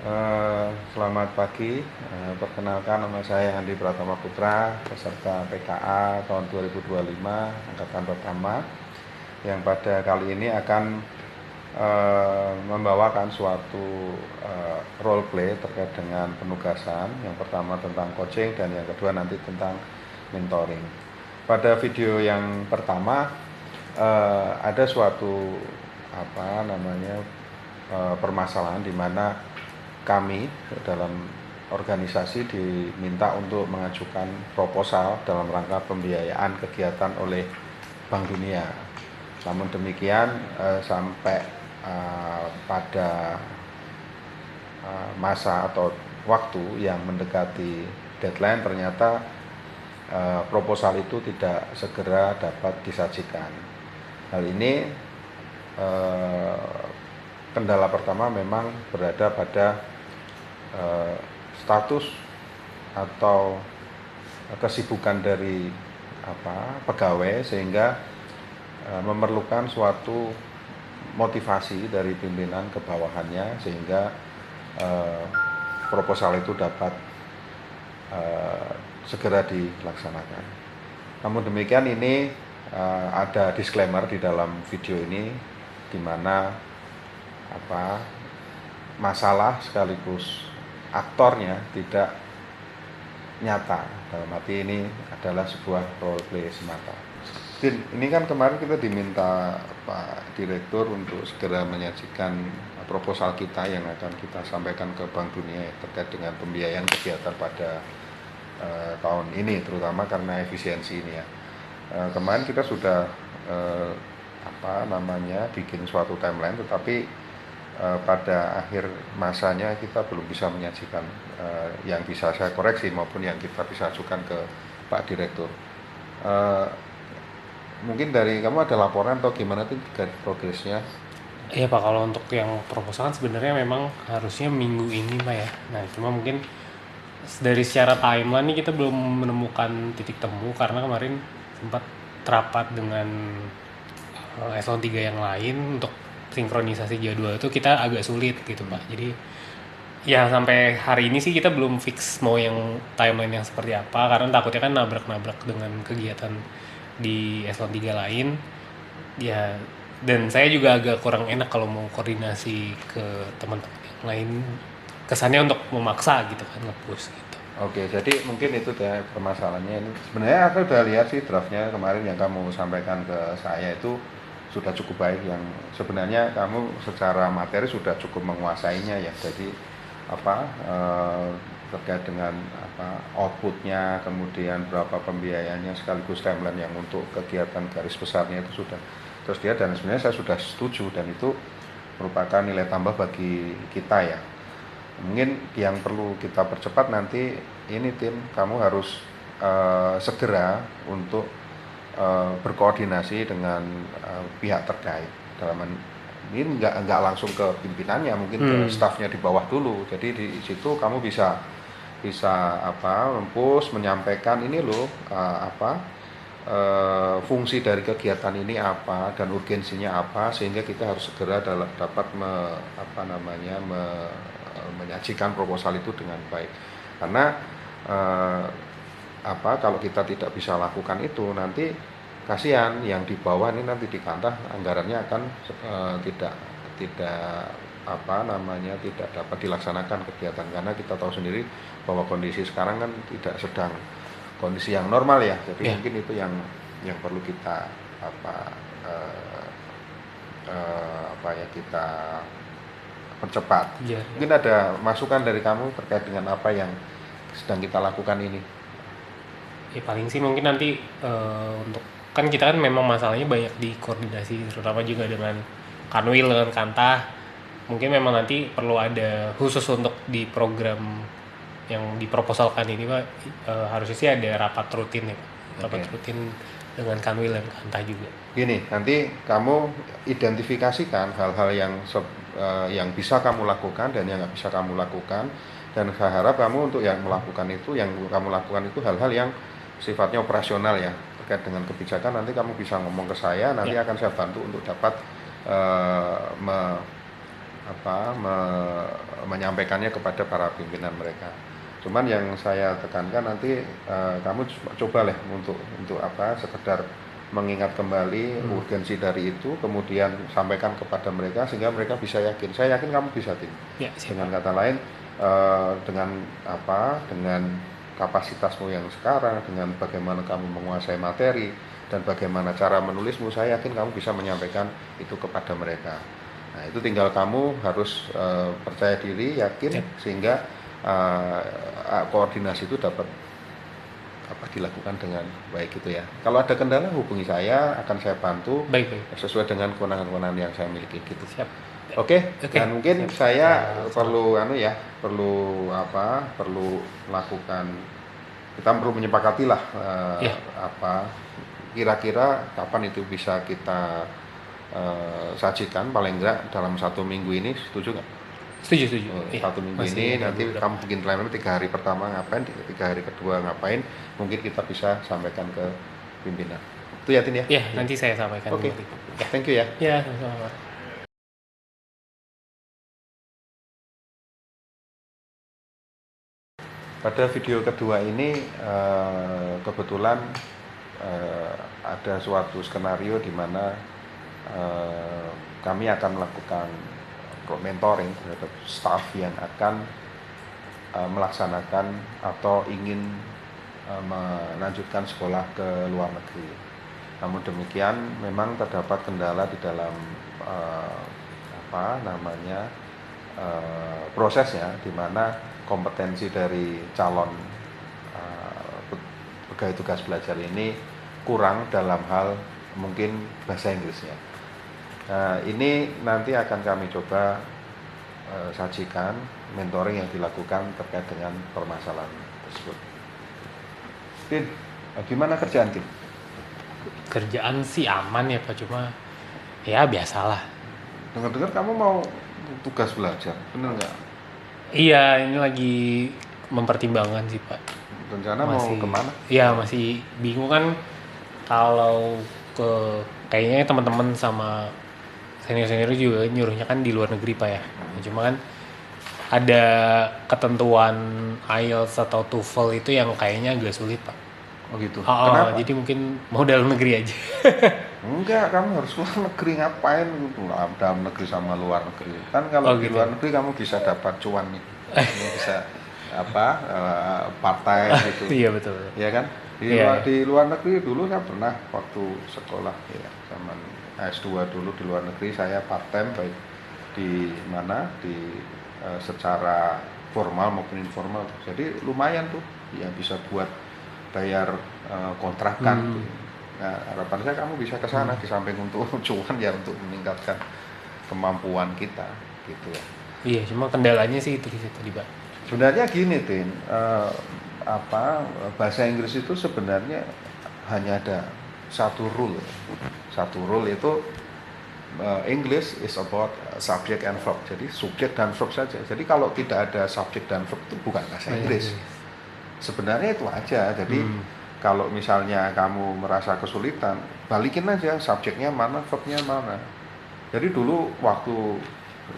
Selamat pagi, perkenalkan nama saya Andi Pratama Putra, peserta PKA tahun 2025, angkatan pertama, yang pada kali ini akan membawakan suatu role play terkait dengan penugasan. Yang pertama tentang coaching dan yang kedua nanti tentang mentoring. Pada video yang pertama ada suatu permasalahan di mana kami dalam organisasi diminta untuk mengajukan proposal dalam rangka pembiayaan kegiatan oleh Bank Dunia. Namun demikian sampai pada masa atau waktu yang mendekati deadline ternyata proposal itu tidak segera dapat disajikan. Hal ini kendala pertama memang berada pada status atau kesibukan dari pegawai, sehingga memerlukan suatu motivasi dari pimpinan ke bawahannya sehingga proposal itu dapat segera dilaksanakan. Namun demikian ini ada disclaimer di dalam video ini di mana masalah sekaligus aktornya tidak nyata. Dalam arti ini adalah sebuah role play semata. Din, ini kan kemarin kita diminta Pak Direktur untuk segera menyajikan proposal kita yang akan kita sampaikan ke Bank Dunia terkait dengan pembiayaan kegiatan pada tahun ini, terutama karena efisiensi ini ya. Kemarin kita sudah bikin suatu timeline, tetapi pada akhir masanya kita belum bisa menyajikan yang bisa saya koreksi maupun yang kita bisa ajukan ke Pak Direktur. Mungkin dari kamu ada laporan atau gimana tuh progresnya? Iya Pak, kalau untuk yang proposal kan sebenarnya memang harusnya minggu ini Pak ya. Nah cuma mungkin dari secara timeline nih kita belum menemukan titik temu karena kemarin sempat terapat dengan eselon 3 yang lain untuk sinkronisasi jadwal itu kita agak sulit gitu Pak. Jadi ya sampai hari ini sih kita belum fix mau yang timeline yang seperti apa karena takutnya kan nabrak-nabrak dengan kegiatan di eselon 3 lain. Ya, dan saya juga agak kurang enak kalau mau koordinasi ke teman-teman yang lain, kesannya untuk memaksa gitu kan, nge-push gitu. Oke, jadi mungkin itu ya permasalahannya ini. Sebenarnya aku udah lihat sih draftnya kemarin yang kamu sampaikan ke saya itu sudah cukup baik, yang sebenarnya kamu secara materi sudah cukup menguasainya ya. Jadi terkait dengan outputnya, kemudian berapa pembiayaannya, sekaligus timeline yang untuk kegiatan garis besarnya itu sudah tersedia, dan sebenarnya saya sudah setuju dan itu merupakan nilai tambah bagi kita ya. Mungkin yang perlu kita percepat nanti ini, tim kamu harus segera untuk berkoordinasi dengan pihak terkait. Ini nggak langsung ke pimpinannya, mungkin ke stafnya di bawah dulu. Jadi di situ kamu bisa menyampaikan ini loh fungsi dari kegiatan ini apa dan urgensinya apa, sehingga kita harus segera dapat menyajikan proposal itu dengan baik. Karena kalau kita tidak bisa lakukan itu, nanti kasihan yang di bawah ini, nanti di kantor anggarannya akan tidak dapat dilaksanakan kegiatan, karena kita tahu sendiri bahwa kondisi sekarang kan tidak sedang kondisi yang normal ya. Jadi mungkin itu yang perlu kita kita percepat. Mungkin ada masukan dari kamu terkait dengan apa yang sedang kita lakukan ini? Ya paling sih mungkin nanti untuk kan kita kan memang masalahnya banyak di koordinasi, terutama juga dengan Kanwil dengan Kantah. Mungkin memang nanti perlu ada khusus untuk di program yang diproposalkan ini Pak, harusnya sih ada rapat rutin ya Pak. Rapat rutin dengan Kanwil dan Kantah juga. Gini, nanti kamu identifikasikan hal-hal yang bisa kamu lakukan dan yang nggak bisa kamu lakukan, dan saya harap kamu untuk yang melakukan itu, hal-hal yang sifatnya operasional ya, terkait dengan kebijakan. Nanti kamu bisa ngomong ke saya, nanti akan saya bantu untuk dapat menyampaikannya kepada para pimpinan mereka. Cuman yang saya tekankan nanti kamu coba lah untuk sekedar mengingat kembali urgensi dari itu, kemudian sampaikan kepada mereka sehingga mereka bisa yakin. Saya yakin kamu bisa, Tim. Ya, Dengan kata lain, dengan kapasitasmu yang sekarang, dengan bagaimana kamu menguasai materi dan bagaimana cara menulismu, saya yakin kamu bisa menyampaikan itu kepada mereka. Nah, itu tinggal kamu harus percaya diri, yakin, sehingga koordinasi itu dapat dilakukan dengan baik gitu ya. Kalau ada kendala hubungi saya, akan saya bantu Baik. sesuai dengan kewenangan-kewenangan yang saya miliki gitu. Siap. Oke. Dan mungkin Siap. saya perlu melakukan, kita perlu menyepakati lah kira-kira kapan itu bisa kita sajikan, paling enggak dalam 1 minggu ini, setuju nggak? Setuju. 1 minggu ini nanti kamu bikin planner 3 hari pertama ngapain, 3 hari kedua ngapain, mungkin kita bisa sampaikan ke pimpinan. Itu ya, Tin ya? Ya, nanti saya sampaikan. Oke. Thank you ya. Ya, sama-sama. Pada video kedua ini kebetulan ada suatu skenario di mana kami akan melakukan mentoring terhadap staff yang akan melaksanakan atau ingin melanjutkan sekolah ke luar negeri. Namun demikian memang terdapat kendala di dalam prosesnya, di mana kompetensi dari calon pegawai tugas belajar ini kurang dalam hal mungkin bahasa Inggrisnya. Ini nanti akan kami coba sajikan mentoring yang dilakukan terkait dengan permasalahan tersebut. Tin, gimana kerjaan, Tin? Kerjaan sih aman ya Pak, cuma ya biasalah. Dengar-dengar kamu mau tugas belajar, bener nggak? Iya, ini lagi mempertimbangkan sih Pak. Rencana mau kemana? Iya, masih bingung kan. Kalau kayaknya teman-teman sama senior-senior juga nyuruhnya kan di luar negeri Pak ya. Cuma kan ada ketentuan IELTS atau TOEFL itu yang kayaknya agak sulit Pak. Oh gitu. Kenapa? Jadi mungkin mau dalam negeri aja. Enggak, kamu harus luar negeri, ngapain gitu? Dalam negeri sama luar negeri. Kan kalau di luar negeri kamu bisa dapat cuan nih. Kamu bisa part-time gitu. Iya betul. Iya kan? Di luar negeri dulu saya pernah waktu sekolah ya, zaman S2 dulu di luar negeri saya part-time baik di secara formal maupun informal. Jadi lumayan tuh, ya bisa buat bayar kontrakan. Nah, harapan saya kamu bisa ke sana di samping untuk cuan ya, untuk meningkatkan kemampuan kita gitu ya. Iya, cuma kendalanya sih itu tadi Pak. Sebenarnya gini, Tin, bahasa Inggris itu sebenarnya hanya ada satu rule. Satu rule itu English is about subject and verb. Jadi subjek dan verb saja. Jadi kalau tidak ada subjek dan verb itu bukan bahasa Inggris. Sebenarnya itu aja. Jadi kalau misalnya kamu merasa kesulitan, balikin aja subjeknya mana, verbnya mana. Jadi dulu waktu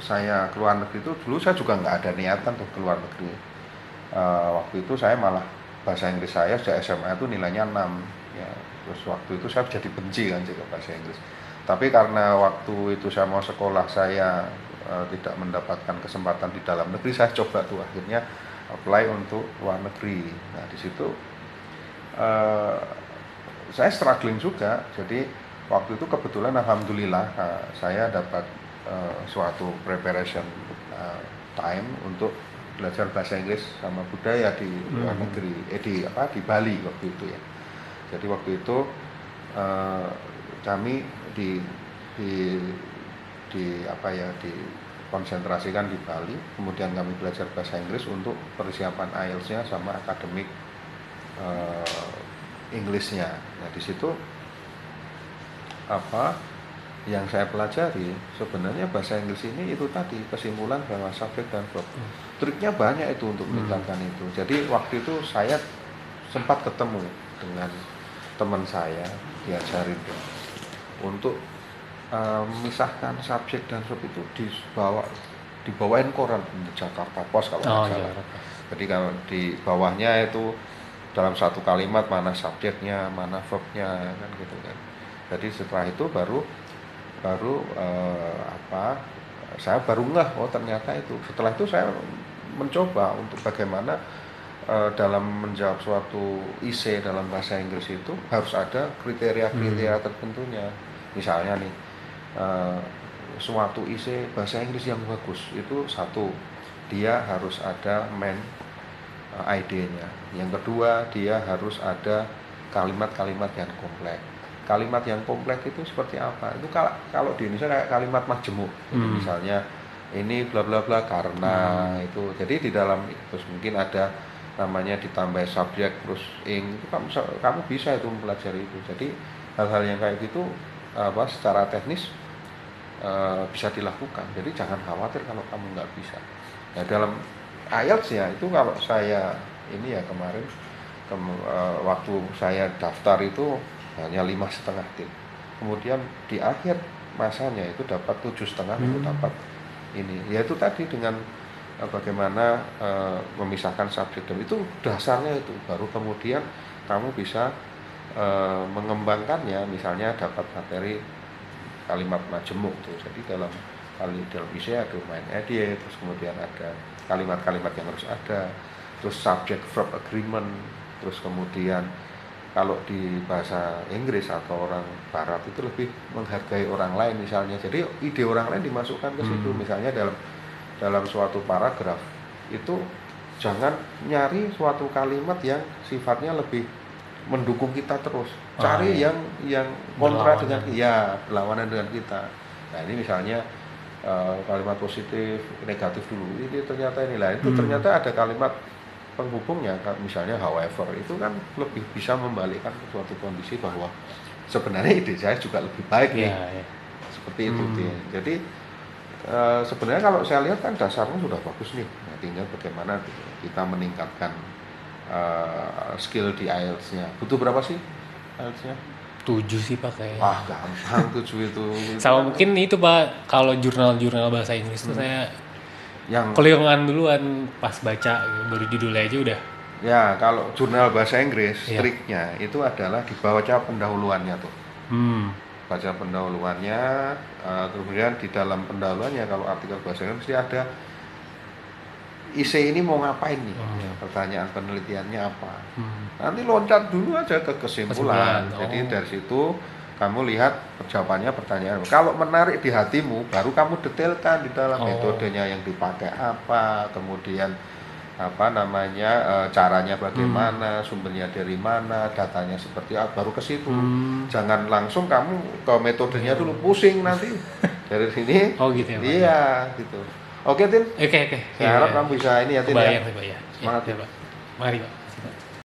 saya keluar negeri itu, dulu saya juga nggak ada niatan untuk keluar negeri. Waktu itu saya malah bahasa Inggris saya sejak SMA itu nilainya 6 ya. Terus waktu itu saya jadi benci kan juga bahasa Inggris. Tapi karena waktu itu saya mau sekolah, saya tidak mendapatkan kesempatan di dalam negeri, saya coba tuh akhirnya apply untuk luar negeri. Nah di situ saya struggling juga. Jadi waktu itu kebetulan alhamdulillah saya dapat suatu preparation time untuk belajar bahasa Inggris sama budaya di luar negeri, di Bali waktu itu ya. Jadi waktu itu kami dikonsentrasikan di Bali, kemudian kami belajar bahasa Inggris untuk persiapan IELTS-nya sama akademik English-nya. Nah di situ yang saya pelajari sebenarnya bahasa Inggris ini itu tadi kesimpulan bahwa subjek dan verb. Triknya banyak itu untuk meningkatkan itu. Jadi waktu itu saya sempat ketemu dengan teman saya, diajarin untuk memisahkan subjek dan verb itu dibawa dibawain koran Jakarta Post kalau Oh, nggak salah. Jakarta. Jadi kalau di bawahnya itu dalam satu kalimat mana subjeknya, mana verbnya, kan gitu kan. Jadi setelah itu baru baru saya baru ngeh, oh ternyata itu. Setelah itu saya mencoba untuk bagaimana dalam menjawab suatu IC dalam bahasa Inggris itu harus ada kriteria-kriteria tertentunya. Misalnya nih, suatu IC bahasa Inggris yang bagus itu satu, dia harus ada main ID-nya. Yang kedua, dia harus ada kalimat-kalimat yang kompleks. Kalimat yang kompleks itu seperti apa? Itu kalau di Indonesia kayak kalimat majemuk. Jadi misalnya ini bla bla bla karena itu. Jadi di dalam terus mungkin ada namanya ditambah subjek terus ing itu kamu bisa itu mempelajari itu. Jadi hal-hal yang kayak gitu secara teknis bisa dilakukan. Jadi jangan khawatir kalau kamu nggak bisa. Nah, dalam IELTS ya itu kalau saya ini ya kemarin waktu saya daftar itu hanya 5,5 tim. Kemudian di akhir masanya itu dapat 7,5 itu dapat ini. Yaitu tadi dengan bagaimana memisahkan subjek dan itu dasarnya itu. Baru kemudian kamu bisa mengembangkannya, misalnya dapat materi kalimat majemuk tuh. Jadi dalam isi ada main edit, terus kemudian ada kalimat-kalimat yang harus ada, terus subject verb agreement, terus kemudian kalau di bahasa Inggris atau orang Barat itu lebih menghargai orang lain misalnya. Jadi ide orang lain dimasukkan ke situ. Misalnya dalam suatu paragraf itu jangan nyari suatu kalimat yang sifatnya lebih mendukung kita terus. Cari yang kontra dengan berlawanan dengan kita. Nah, ini misalnya kalimat positif, negatif dulu. Ini ternyata inilah itu ternyata ada kalimat penghubungnya, misalnya however, itu kan lebih bisa membalikkan suatu kondisi bahwa sebenarnya ide saya juga lebih baik nih. Seperti itu. Jadi sebenarnya kalau saya lihat kan dasarnya sudah bagus nih. Nah, tinggal bagaimana kita meningkatkan skill di IELTS-nya. Butuh berapa sih IELTS-nya? 7 sih pakai. Gampang 7 itu. Sama mungkin itu Pak, kalau jurnal-jurnal bahasa Inggris itu saya yang kelingan duluan pas baca baru judulnya aja udah. Ya, kalau jurnal bahasa Inggris triknya itu adalah dibaca pendahuluannya tuh. Baca pendahuluannya, kemudian di dalam pendahuluannya kalau artikel bahasa Inggris mesti ada IC ini mau ngapain nih? Pertanyaan penelitiannya apa? Nanti loncat dulu aja ke kesimpulan. Jadi dari situ kamu lihat jawabannya pertanyaan. Kalau menarik di hatimu, baru kamu detailkan di dalam metodenya yang dipakai apa, kemudian caranya bagaimana, sumbernya dari mana, datanya seperti apa, baru ke situ. Jangan langsung kamu ke metodenya dulu, pusing nanti dari sini. Oh gitu ya. Iya, gitu. Oke, Tin. Oke. Saya harap kamu bisa ini ya, Tin. Kebayang sih, Pak ya. Semangat ya, Pak. Mari, Pak.